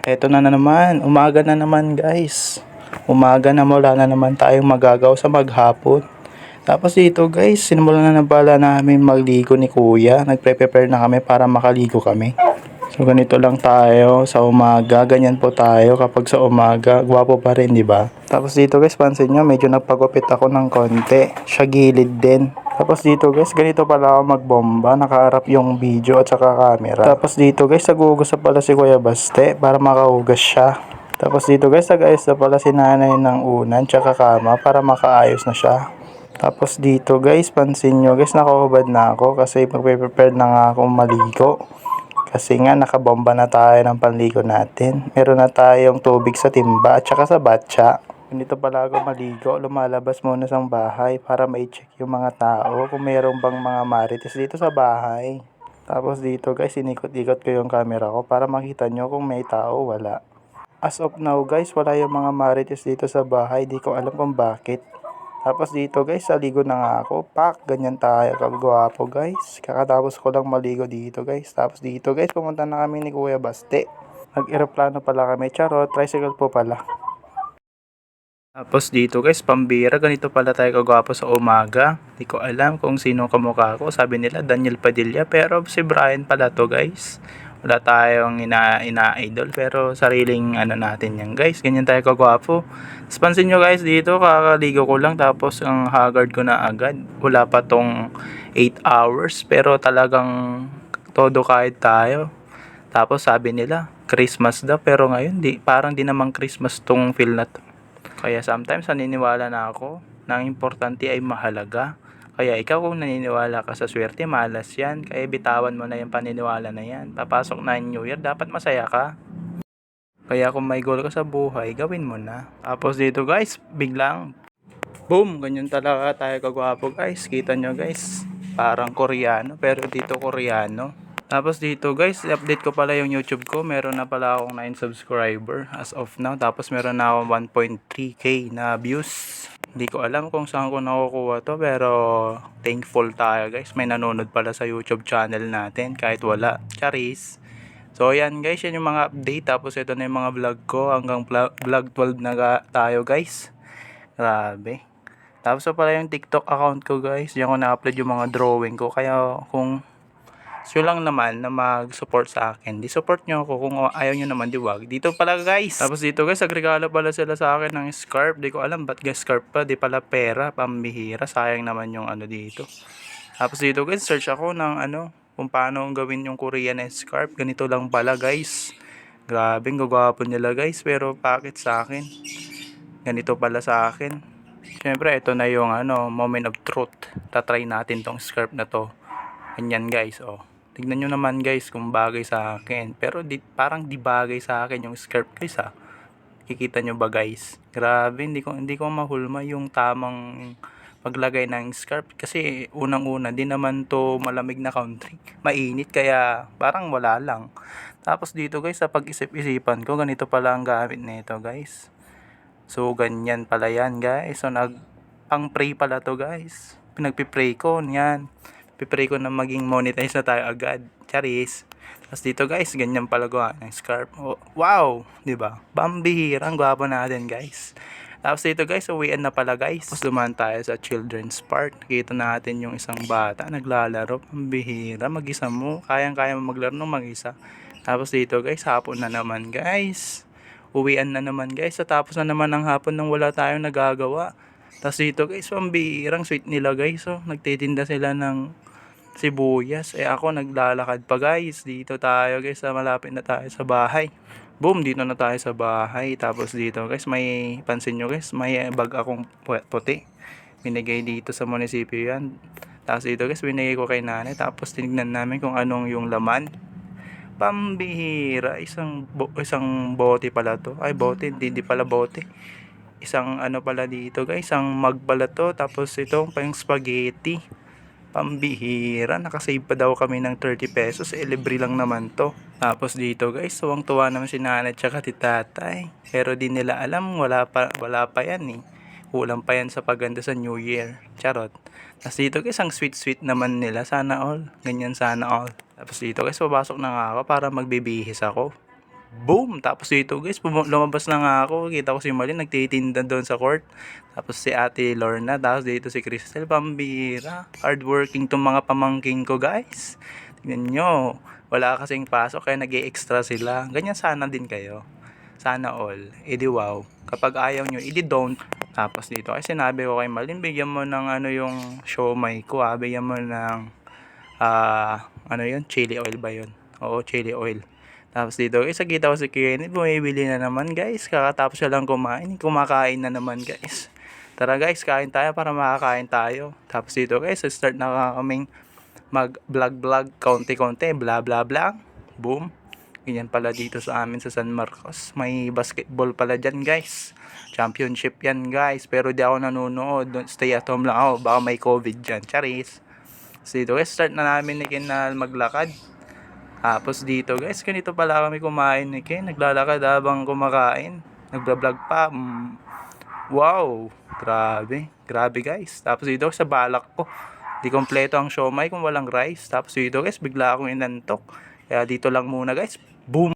Eto na naman, umaga na naman guys. Umaga na, wala na naman tayong magagawa sa maghapon. Tapos dito guys, sinimulan na bala namin magligo ni kuya. Nagpre-prepare na kami para makaligo kami. So ganito lang tayo sa umaga, ganyan po tayo kapag sa umaga, gwapo pa rin, di ba? Tapos dito guys, pansin nyo, medyo nagpagupit ako ng konti. Siya gilid din. Tapos dito guys, ganito pala ako magbomba, nakaharap yung video at saka camera. Tapos dito guys, naguhugas na pala si Kuya Baste para makahugas siya. Tapos dito guys, nag-ayos na pala si nanay ng unan tsaka kama para makaayos na siya. Tapos dito guys, pansin nyo guys, nakahubad na ako kasi magpe-prepare na nga akong maligo. Kasi nga nakabomba na tayo ng panligo natin. Meron na tayong tubig sa timba at saka sa batya. Ganito pala ako maligo, lumalabas muna sa bahay para ma-check yung mga tao kung mayroon bang mga marites dito sa bahay. Tapos dito guys, inikot-ikot ko yung camera ko para makita nyo kung may tao wala. As of now guys, wala yung mga marites dito sa bahay, di ko alam kung bakit. Tapos dito guys, saligo na nga ako. Ganyan tayo kagwapo guys. Kakatapos ko lang maligo dito guys. Tapos dito guys, pumunta na kami ni Kuya Baste. Nag-aeroplano pala kami, charot, tricycle po pala. Tapos dito guys, pambira, ganito pala tayo kagwapo sa umaga. Di ko alam kung sino kamukha ko. Sabi nila Daniel Padilla, pero si Brian pala to guys. Wala tayong ina-idol, pero sariling natin yan guys. Ganyan tayo kagwapo. Tapos pansin nyo guys, dito kakaligo ko lang, tapos ang haggard ko na agad. Wala pa tong 8 hours, pero talagang todo kahit tayo. Tapos sabi nila Christmas daw, pero ngayon parang di naman Christmas tong feel na to. Kaya sometimes naniniwala na ako na ang importante ay mahalaga. Kaya ikaw kung naniniwala ka sa swerte, malas yan. Kaya bitawan mo na yung paniniwala na yan. Papasok na yung New Year, dapat masaya ka. Kaya kung may goal ka sa buhay, gawin mo na. Tapos dito guys, biglang boom, ganyan talaga tayo kagwapo guys. Kita nyo guys, parang Koreano, pero dito Koreano. Tapos dito guys, update ko pala yung YouTube ko. Meron na pala akong 9 subscriber as of now. Tapos meron na akong 1.3k na views. Hindi ko alam kung saan ko nakukuha to, pero thankful tayo guys. May nanonood pala sa YouTube channel natin kahit wala. Charis. So yan guys, yan yung mga update. Tapos ito na yung mga vlog ko. Hanggang vlog 12 na tayo guys. Grabe. Tapos pala yung TikTok account ko guys. Diyan ko na-upload yung mga drawing ko. Kaya kung so lang naman na mag-support sa akin, di-support nyo ako. Kung ayaw nyo naman, wag. Dito pala guys. Tapos dito guys, nagregalo pala sila sa akin ng scarf. Di ko alam ba't guys scarf pa. Di pala pera, pambihira. Sayang naman yung dito. Tapos dito guys, search ako ng kung paano gawin yung Korean scarf. Ganito lang pala guys. Grabe, gagwapo nila guys. Pero bakit sa akin? Ganito pala sa akin. Syempre, ito na yung moment of truth. Tatry natin tong scarf na to. Ganyan guys, tignan nyo naman guys kung bagay sa akin. Pero parang di bagay sa akin yung skirt guys ha. Kikita nyo ba guys? Grabe, hindi ko mahulma yung tamang paglagay ng scarf. Kasi unang-una, di naman to malamig na country. Mainit, kaya parang wala lang. Tapos dito guys, sa pag-isip-isipan ko, ganito pala ang gamit nito guys. So ganyan pala yan guys. So pang-pray pala to guys. Pinagpipray ko, yan. Pipray ko na maging monetize na tayo agad. Charis. Tapos dito guys, ganyan pala gawa ng scarf. Wow! Diba? Pambihirang gwapo natin guys. Tapos dito guys, uwian na pala guys. Tapos dumaan tayo sa children's park. Nakita natin yung isang bata naglalaro. Pambihira, mag-isa mo. Kayang-kaya mo maglaro ng mag-isa. Tapos dito guys, hapon na naman guys. Uwian na naman guys. Tapos na naman ang hapon nang wala tayong nagagawa. Tapos dito guys, pambihirang sweet nila guys. Nagtitinda sila ng sibuyas. Ako naglalakad pa guys. Dito tayo guys, malapit na tayo sa bahay. Boom, dito na tayo sa bahay. Tapos dito guys, may pansin nyo guys, may bag akong puti. Binigay dito sa munisipyo yan. Tapos dito guys, binigay ko kay nanay. Tapos tinignan namin kung anong yung laman. Pambihira, isang bote pala to. Ay bote, hindi pala bote. Isang pala dito guys, isang mug pala to. Tapos itong pang spaghetti. Pambihira, nakasave pa daw kami ng 30 pesos. Libre lang naman to. Tapos dito guys, tuwang-tuwa naman si nanay tsaka si tatay. Pero di nila alam, wala pa yan eh. Kulang pa yan sa paganda sa New Year. Charot. Tapos dito guys, ang sweet naman nila. Sana all. Ganyan sana all. Tapos dito guys, papasok na nga ako para magbibihis ako. Boom! Tapos dito guys, lumabas na nga ako. Kita ko si Marlene nagtitinda doon sa court. Tapos si Ate Lorna. Tapos dito si Crystal. Pambira. Hardworking tong mga pamangking ko guys. Tingnan nyo. Wala kasing pasok kaya nag-extra sila. Ganyan sana din kayo. Sana all. Edi wow. Kapag ayaw nyo, edi don't. Tapos dito ay sinabi ko kay Marlene, bigyan mo ng ano yung siomay ko ha. Bigyan mo ng ano yun? Chili oil ba yun? Oo, chili oil. Tapos dito guys, nakita ko si Kenneth, bumibili na naman guys. Kakatapos siya lang kumain, kumakain na naman guys. Tara guys, kain tayo para makakain tayo. Tapos dito guys, start na kaming mag-vlog, konti-konti, bla bla bla. Boom. Ganyan pala dito sa amin sa San Marcos. May basketball pala dyan guys. Championship yan guys. Pero di ako nanonood. Stay at home lang ako. Baka may COVID dyan. Charis. So dito guys, start na namin ni Ken na maglakad. Tapos dito guys, ganito pala kami kumain ni Ken. Naglalakad habang kumakain. Nagbablog pa. Wow! Grabe. Grabe guys. Tapos dito sa balak ko. Di kompleto ang siomay kung walang rice. Tapos dito guys, bigla akong inantok. Kaya dito lang muna guys. Boom!